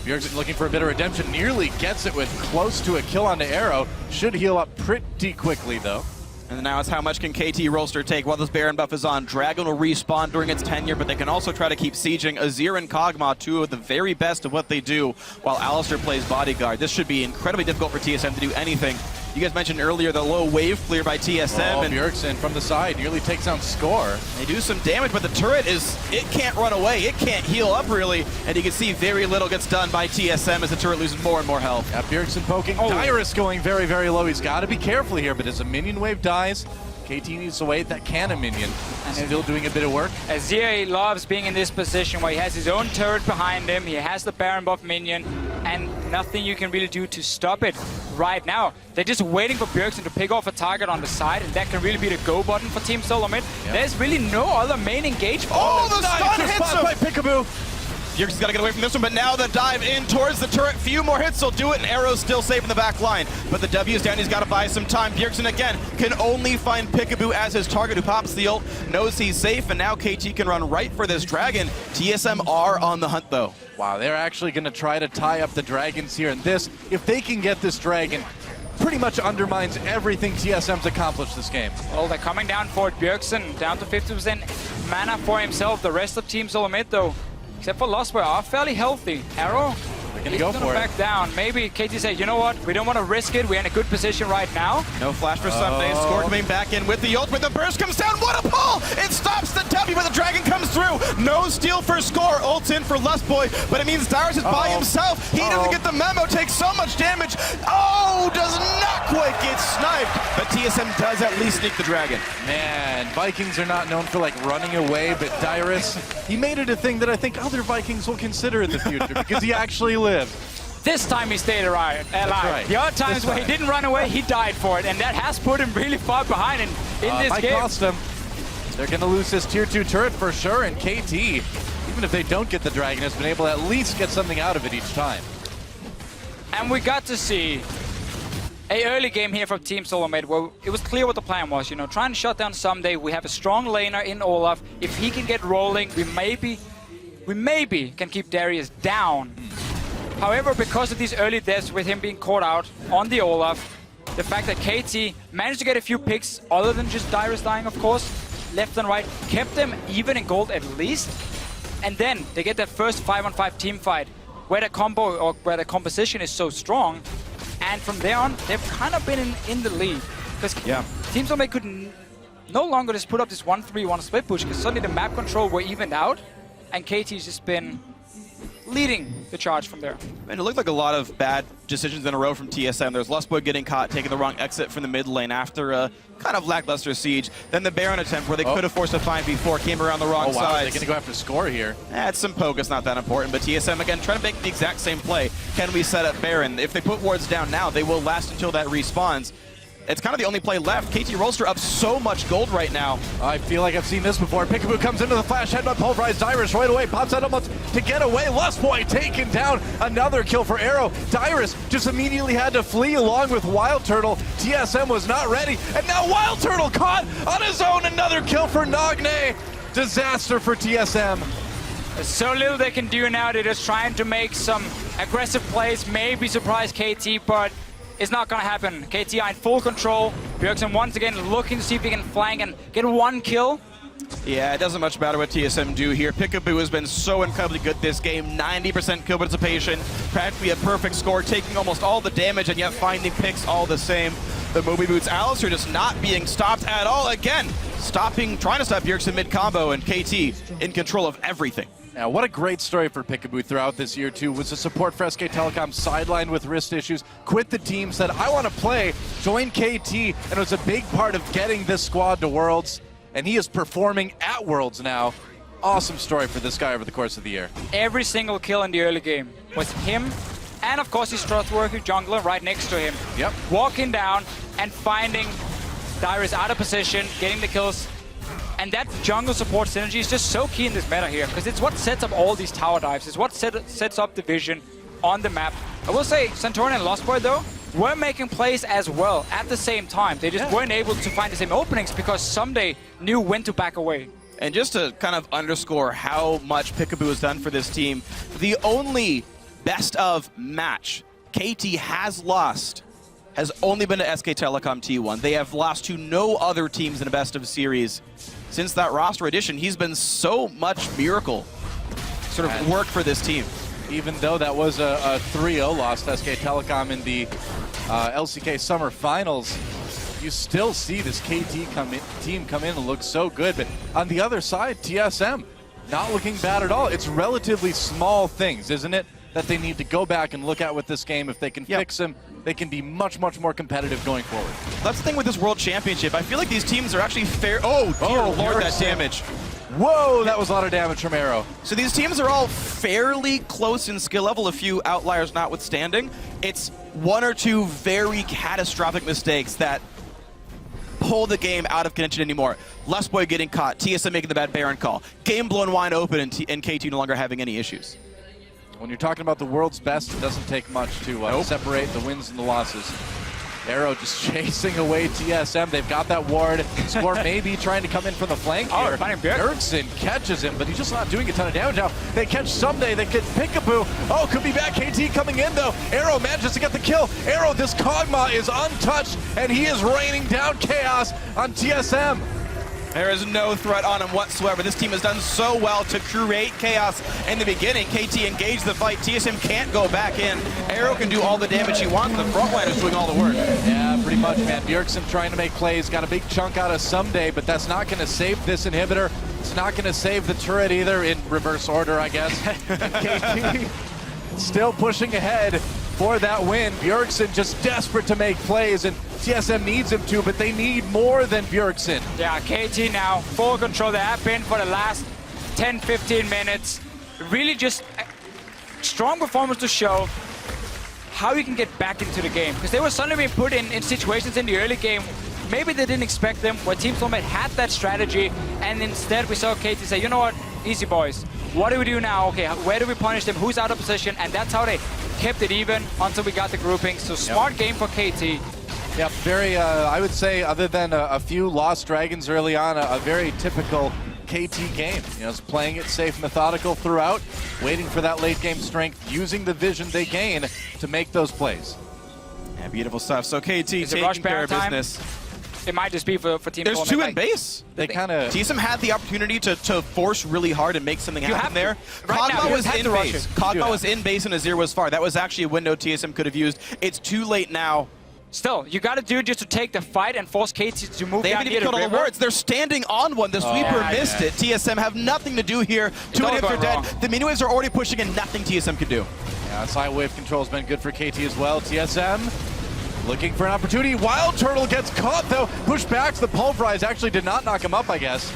Bjergsen looking for a bit of redemption, nearly gets it with close to a kill onto Arrow. Should heal up pretty quickly though. And now it's how much can KT Rolster take while this Baron buff is on. Dragon will respawn during its tenure, but they can also try to keep sieging. Azir and Kog'Maw, 2 of the very best of what they do, while Alistar plays bodyguard. This should be incredibly difficult for TSM to do anything. You guys mentioned earlier the low wave clear by TSM. And Bjergsen from the side nearly takes down Score. They do some damage, but the turret it can't run away. It can't heal up really. And you can see very little gets done by TSM as the turret loses more and more health. Yeah, Bjergsen poking. Dyrus going very, very low. He's got to be careful here, but as a minion wave dies, KT needs to wait that cannon minion. Still doing a bit of work. Azir loves being in this position where he has his own turret behind him, he has the Baron buff minion, and nothing you can really do to stop it right now. They're just waiting for Bjergsen to pick off a target on the side, and that can really be the go button for Team SoloMid. Yep. There's really no other main engagement. Oh, the stun hits him! By Peekaboo. Bjergsen's got to get away from this one, but now the dive in towards the turret. Few more hits will do it, and Arrow's still safe in the back line. But the W's down, he's got to buy some time. Bjergsen again can only find Peekaboo as his target, who pops the ult, knows he's safe, and now KT can run right for this dragon. TSM are on the hunt, though. Wow, they're actually going to try to tie up the dragons here, and this, if they can get this dragon, pretty much undermines everything TSM's accomplished this game. Well, they're coming down for it. Bjergsen down to 50% mana for himself. The rest of Team SoloMid, though, except for Lost, are fairly healthy. Arrow, they're gonna go for it. Back down. Maybe KT said, you know what? We don't want to risk it. We're in a good position right now. No flash for Someday. Score coming back in with the ult, with the burst comes down. What a pull! It stops the W, but the dragon comes through. No steal for Score. Ult's in for Lustboy, but it means Dyrus is by himself. He doesn't get the memo. Takes so much damage. Oh, does not quite get sniped, but TSM does at least sneak the dragon. Man, Vikings are not known for like running away, but Dyrus, he made it a thing that I think other Vikings will consider in the future because he actually lived. This time he stayed alive. Right. The other times where he didn't run away, he died for it, and that has put him really far behind in this might game. Cost them. They're going to lose this tier 2 turret for sure, and KT, even if they don't get the dragon, has been able to at least get something out of it each time. And we got to see an early game here from Team SoloMid where it was clear what the plan was, you know, trying to shut down Someday. We have a strong laner in Olaf. If he can get rolling, we maybe can keep Darius down. However, because of these early deaths with him being caught out on the Olaf, the fact that KT managed to get a few picks other than just Dyrus dying, of course, left and right, kept them even in gold at least. And then they get their first 5-on-5 team fight where the combo or where the composition is so strong. And from there on, they've kind of been in the lead. Because Team SoloMid could no longer just put up this 1-3-1 split push because suddenly the map control were evened out. And KT's just been leading the charge from there. And it looked like a lot of bad decisions in a row from TSM. There's Lustboy getting caught, taking the wrong exit from the mid lane after a kind of lackluster siege. Then the Baron attempt where they could have forced a 5v4, came around the wrong side. They're going to go after score here. It's some poke, it's not that important, but TSM again trying to make the exact same play. Can we set up Baron? If they put wards down now, they will last until that respawns. It's kind of the only play left. KT Rolster up so much gold right now. I feel like I've seen this before. Peekaboo comes into the flash, headbutt pulverized Dyrus right away, pops out almost to get away. Lustboy taken down. Another kill for Arrow. Dyrus just immediately had to flee along with Wild Turtle. TSM was not ready, and now Wild Turtle caught on his own. Another kill for Nagne. Disaster for TSM. There's so little they can do now. They're just trying to make some aggressive plays, maybe surprise KT, but it's not going to happen. KT are in full control. Bjergsen once again looking to see if he can flank and get one kill. Yeah, it doesn't much matter what TSM do here. Peekaboo has been so incredibly good this game. 90% kill participation, practically a perfect score, taking almost all the damage and yet finding picks all the same. The Moby Boots Alistair just not being stopped at all. Again, trying to stop Bjergsen mid-combo, and KT in control of everything. Now, what a great story for Peekaboo throughout this year, too, was the support for SK Telecom, sidelined with wrist issues, quit the team, said, I want to play, join KT, and it was a big part of getting this squad to Worlds, and he is performing at Worlds now. Awesome story for this guy over the course of the year. Every single kill in the early game was him, and of course his trustworthy jungler right next to him. Yep. Walking down and finding Dyrus out of position, getting the kills. And that jungle support synergy is just so key in this meta here, because it's what sets up all these tower dives. It's what sets up the vision on the map. I will say, Santorin and Lostboy, though, were making plays as well at the same time. They just weren't able to find the same openings because Someday knew when to back away. And just to kind of underscore how much Peekaboo has done for this team, the only best of match KT has lost has only been to SK Telecom T1. They have lost to no other teams in a best of series. Since that roster addition, he's been so much miracle sort of work for this team. Even though that was a 3-0 loss to SK Telecom in the LCK Summer Finals, you still see this KT team come in and look so good. But on the other side, TSM, not looking bad at all. It's relatively small things, isn't it, that they need to go back and look at with this game. If they can fix them, they can be much, much more competitive going forward. That's the thing with this World Championship. I feel like these teams are actually fair. Oh, dear Lord, that damage. Whoa, that was a lot of damage from Arrow. So these teams are all fairly close in skill level, a few outliers notwithstanding. It's one or two very catastrophic mistakes that pull the game out of contention anymore. Lustboy getting caught, TSM making the bad Baron call, game blown wide open, and KT no longer having any issues. When you're talking about the world's best, it doesn't take much to separate the wins and the losses. Arrow just chasing away TSM. They've got that ward. Score maybe trying to come in from the flank here. Bjergsen catches him, but he's just not doing a ton of damage now. They catch Someday. They get Peekaboo. Oh, could be back. KT coming in, though. Arrow manages to get the kill. Arrow, this Kog'Maw is untouched, and he is raining down chaos on TSM. There is no threat on him whatsoever. This team has done so well to create chaos in the beginning. KT engaged the fight. TSM can't go back in. Arrow can do all the damage he wants. The front line is doing all the work. Yeah, pretty much, man. Bjergsen trying to make plays. Got a big chunk out of Someday, but that's not going to save this inhibitor. It's not going to save the turret either, in reverse order, I guess. KT still pushing ahead for that win. Bjergsen just desperate to make plays, and TSM needs him to, but they need more than Bjergsen. Yeah, KT now full control. They have been for the last 10-15 minutes. Really just a strong performance to show how you can get back into the game. Because they were suddenly being put in situations in the early game maybe they didn't expect them, where Team SoloMid had that strategy, and instead we saw KT say, you know what, easy boys. What do we do now? Okay, where do we punish them? Who's out of position? And that's how they kept it even until we got the grouping. So smart game for KT. Yeah, very, I would say, other than a few lost dragons early on, a very typical KT game. You know, it's playing it safe, methodical throughout, waiting for that late game strength, using the vision they gain to make those plays. Yeah, beautiful stuff. So KT Is it taking rush care of time? business. It might just be for Team There's SoloMid, two like, in base. They kind of... TSM had the opportunity to force really hard and make something happen have to. there. Right now, Kog'Maw you was have in to rush base. it. Kog'Maw was in base and Azir was far. That was actually a window TSM could have used. It's too late now. Still, you got to do just to take the fight and force KT to move They down haven't near even the killed all the river. wards. They're standing on one. The sweeper yeah, missed it. TSM have nothing to do here. Two all inhibs are going dead. wrong. The mini waves are already pushing and nothing TSM can do. Yeah, side wave control has been good for KT as well. TSM looking for an opportunity. Wild Turtle gets caught though. Pushed back. The pulverize actually did not knock him up, I guess.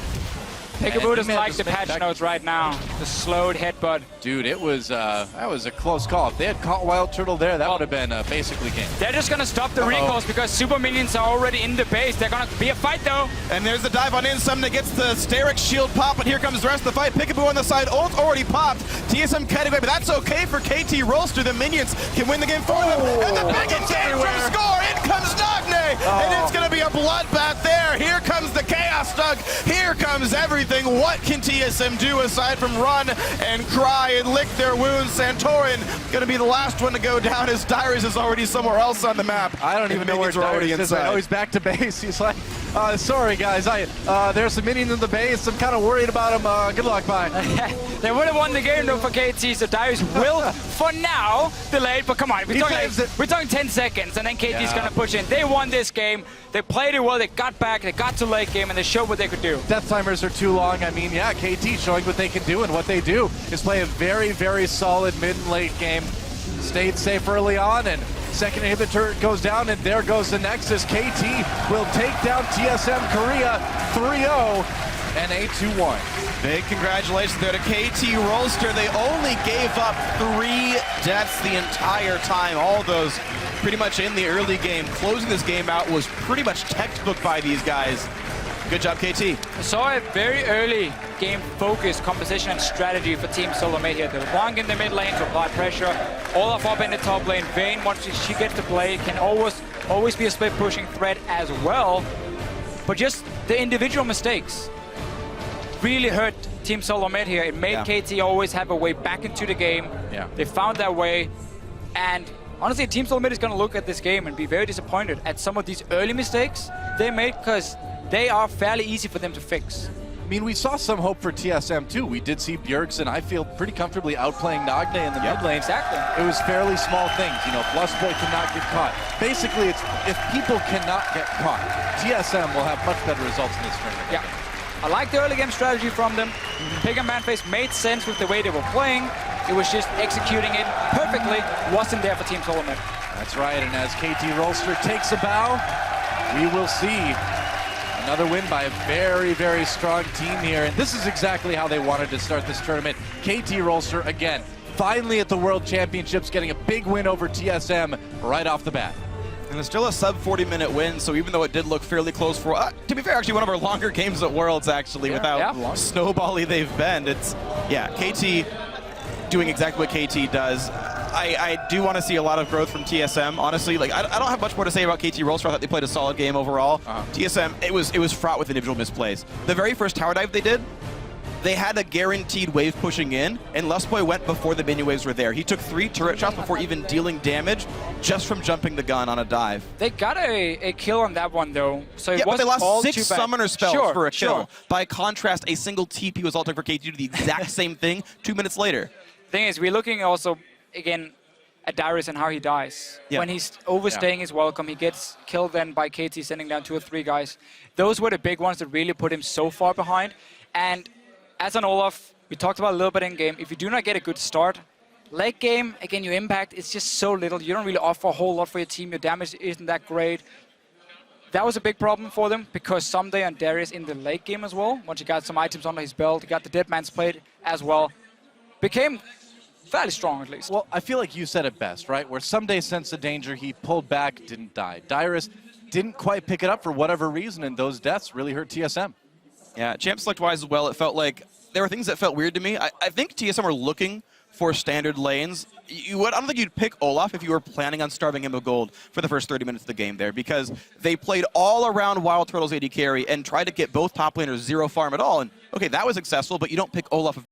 Peekaboo doesn't Man, like just the made patch back- notes right now. The slowed headbutt. Dude, it was that was a close call. If they had caught Wild Turtle there, that would have been basically game. They're just going to stop the recalls because super minions are already in the base. They're going to be a fight though. And there's the dive on in. Someone that gets the Sterix shield pop, and here comes the rest of the fight. Peekaboo on the side. Ult already popped. TSM cutting away, but that's okay for KT Rolster. The minions can win the game for them. And the big engage from Score. In comes Nagne. And it's going to be a bloodbath there. Here comes the Chaos Dug. Here comes everything. What can TSM do aside from run and cry and lick their wounds? Santorin going to be the last one to go down as Dyrus is already somewhere else on the map. I don't even know where Minions are already Dyrus is. inside. I know he's back to base. He's like, sorry guys, there's some minions in the base. I'm kind of worried about him. Good luck, bye. They would have won the game though for KT, so Darius will, for now, delay it. But come on, we're talking 10 seconds, and then KT's going to push in. They won this game. They played it well. They got back. They got to late game, and they showed what they could do. Death timers are too long. I mean, yeah, KT showing what they can do, and what they do is play a very, very solid mid and late game. Stayed safe early on, and second inhibitor goes down, and there goes the Nexus. KT will take down TSM Korea 3-0 and a 2-1. Big congratulations there to KT Rolster. They only gave up 3 deaths the entire time. All those pretty much in the early game. Closing this game out was pretty much textbook by these guys. Good job, KT. I saw a very early game focus, composition, and strategy for Team SoloMid here. They're long in the mid lane to apply pressure. Olaf up in the top lane. Vayne, once she gets to play, can always be a split pushing threat as well. But just the individual mistakes really hurt Team SoloMid here. It made KT always have a way back into the game. Yeah. They found that way. And honestly, Team SoloMid is going to look at this game and be very disappointed at some of these early mistakes they made, because they are fairly easy for them to fix. I mean, we saw some hope for TSM too. We did see Bjergsen, I feel, pretty comfortably outplaying Nagne in the mid lane. Exactly. It was fairly small things. You know, Blustboy cannot get caught. Basically, it's if people cannot get caught, TSM will have much better results in this tournament. Yeah. I like the early game strategy from them. Pick and ban phase made sense with the way they were playing. It was just executing it perfectly. Wasn't there for Team SoloMid. That's right, and as KT Rolster takes a bow, we will see another win by a very, very strong team here. And this is exactly how they wanted to start this tournament. KT Rolster, again, finally at the World Championships, getting a big win over TSM right off the bat. And it's still a sub 40-minute win, so even though it did look fairly close for, to be fair, actually one of our longer games at Worlds, actually, with how snowbally they've been. It's, KT doing exactly what KT does. I do want to see a lot of growth from TSM. Honestly, like I don't have much more to say about KT Rolster. I thought they played a solid game overall. TSM, it was fraught with individual misplays. The very first tower dive they did, they had a guaranteed wave pushing in, and Lustboy went before the minion waves were there. He took 3 turret shots before even dealing damage just from jumping the gun on a dive. They got a kill on that one though, so it but they wasn't lost all 6 too bad. summoner spells for a kill. Sure. By contrast, a single TP was ulting for KT to do the exact same thing 2 minutes later. Thing is, we're looking also again at Darius and how he dies. When he's overstaying his welcome, he gets killed then by KT sending down 2 or 3 guys. Those were the big ones that really put him so far behind. And as an Olaf, we talked about a little bit in game, if you do not get a good start, late game, again, your impact is just so little. You don't really offer a whole lot for your team. Your damage isn't that great. That was a big problem for them, because someday on Darius in the late game as well, once he got some items under his belt, he got the Dead Man's Plate as well, became fairly strong at least. Well, I feel like you said it best, right? Where someday sensed the danger, he pulled back, didn't die. Dyrus didn't quite pick it up for whatever reason, and those deaths really hurt TSM. Yeah, champ select-wise as well, it felt like there were things that felt weird to me. I think TSM were looking for standard lanes, I don't think you'd pick Olaf if you were planning on starving him of gold for the first 30 minutes of the game there, because they played all around Wild Turtle's AD carry and tried to get both top laners 0 farm at all. And okay, that was successful, but you don't pick Olaf